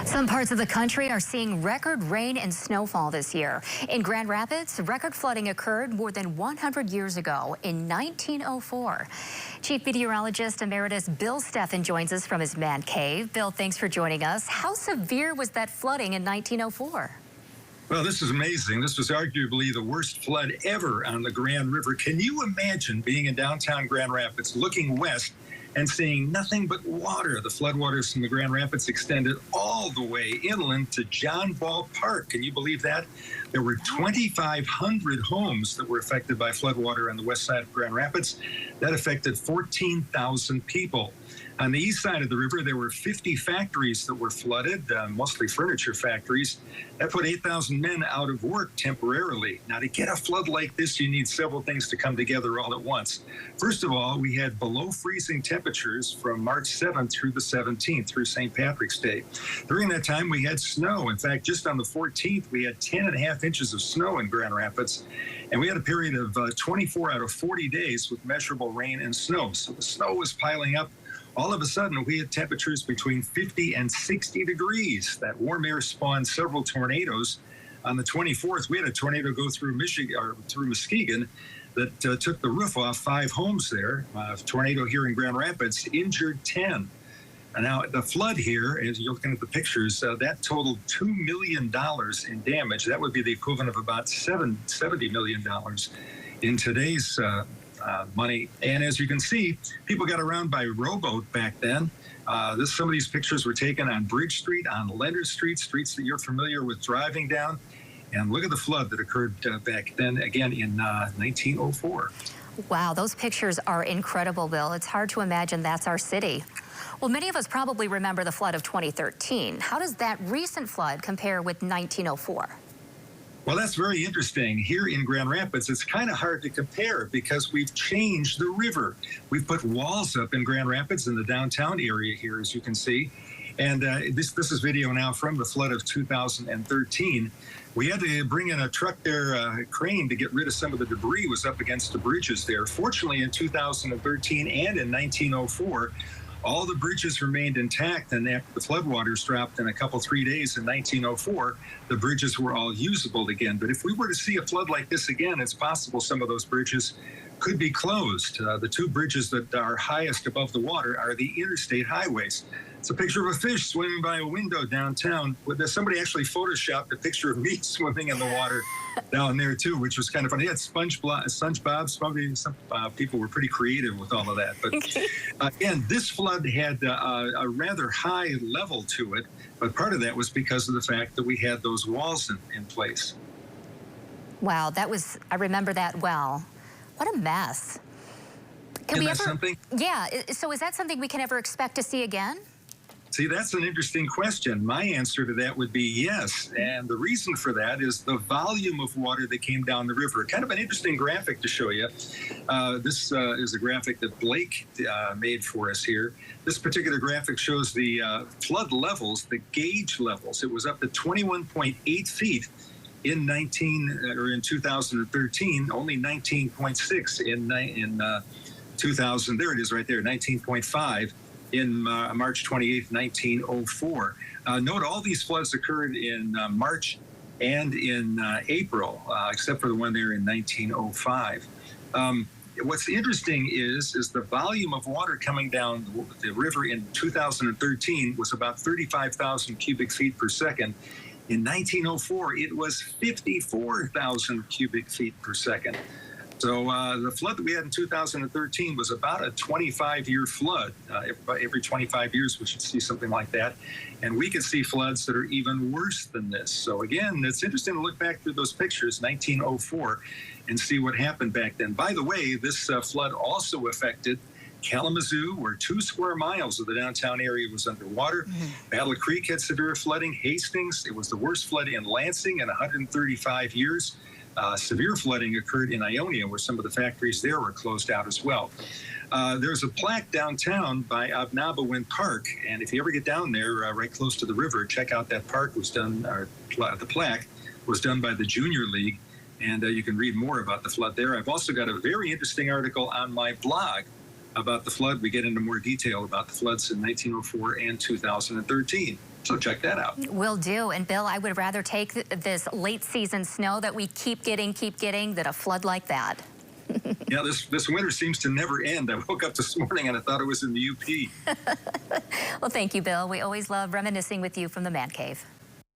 Some parts of the country are seeing record rain and snowfall this year. In Grand Rapids, record flooding occurred more than 100 years ago in 1904. Chief Meteorologist Emeritus Bill Steffen joins us from his man cave. Bill, thanks for joining us. How severe was that flooding in 1904? Well, this is amazing. This was arguably the worst flood ever on the Grand River. Can you imagine being in downtown Grand Rapids, looking west and seeing nothing but water? The floodwaters from the Grand Rapids extended all the way inland to John Ball Park. Can you believe that? There were 2,500 homes that were affected by floodwater on the west side of Grand Rapids. That affected 14,000 people. On the east side of the river, there were 50 factories that were flooded, mostly furniture factories. That put 8,000 men out of work temporarily. Now, to get a flood like this, you need several things to come together all at once. First of all, we had below freezing temperatures from March 7th through the 17th, through St. Patrick's Day. During that time, we had snow. In fact, just on the 14th, we had 10.5 inches of snow in Grand Rapids. And we had a period of 24 out of 40 days with measurable rain and snow. So the snow was piling up. All of a sudden, we had temperatures between 50 and 60 degrees. That warm air spawned several tornadoes. On the 24th, we had a tornado go through Muskegon that took the roof off 5 homes there. A tornado here in Grand Rapids injured 10. And now the flood here, as you're looking at the pictures, that totaled $2 million in damage. That would be the equivalent of about $70 million in today's money. And as you can see, people got around by rowboat back then. Some of these pictures were taken on Bridge Street, on Leonard Street, streets that you're familiar with driving down. And look at the flood that occurred back then, again, in 1904. Wow, those pictures are incredible, Bill. It's hard to imagine that's our city. Well, many of us probably remember the flood of 2013. How does that recent flood compare with 1904? Well, that's very interesting. Here in Grand Rapids, it's kind of hard to compare because we've changed the river. We've put walls up in Grand Rapids in the downtown area here, as you can see. And this is video now from the flood of 2013. We had to bring in a truck there, a crane, to get rid of some of the debris was up against the bridges there. Fortunately, in 2013 and in 1904, all the bridges remained intact, and after the floodwaters dropped in a couple, 3 days in 1904, the bridges were all usable again. But if we were to see a flood like this again, it's possible some of those bridges could be closed. The 2 bridges that are highest above the water are the interstate highways. It's a picture of a fish swimming by a window downtown. Somebody actually photoshopped a picture of me swimming in the water down there, too, which was kind of funny. They had SpongeBob. Some people were pretty creative with all of that. But again, this flood had a rather high level to it. But part of that was because of the fact that we had those walls in place. Wow, I remember that well. What a mess. Isn't that something? Yeah, so is that something we can ever expect to see again? See, that's an interesting question. My answer to that would be yes. And the reason for that is the volume of water that came down the river. Kind of an interesting graphic to show you. This is a graphic that Blake made for us here. This particular graphic shows the flood levels, the gauge levels. It was up to 21.8 feet in 2013, only 19.6 in 2000. There it is right there, 19.5. in March 28th, 1904. Note all these floods occurred in March and in April, except for the one there in 1905. What's interesting is the volume of water coming down the river in 2013 was about 35,000 cubic feet per second. In 1904, it was 54,000 cubic feet per second. So the flood that we had in 2013 was about a 25-year flood. Every 25 years, we should see something like that. And we could see floods that are even worse than this. So again, it's interesting to look back through those pictures, 1904, and see what happened back then. By the way, this flood also affected Kalamazoo, where 2 square miles of the downtown area was underwater. Battle Creek had severe flooding. Hastings, it was the worst flood in Lansing in 135 years. Severe flooding occurred in Ionia, where some of the factories there were closed out as well. There's a plaque downtown by Abnabawin Park, and if you ever get down there, right close to the river, check out that park. The plaque was done by the Junior League, and you can read more about the flood there. I've also got a very interesting article on my blog about the flood. We get into more detail about the floods in 1904 and 2013. So check that out. Will do. And Bill, I would rather take this late season snow that we keep getting than a flood like that. Yeah, this winter seems to never end. I woke up this morning and I thought it was in the UP. Well, thank you, Bill. We always love reminiscing with you from the Man Cave.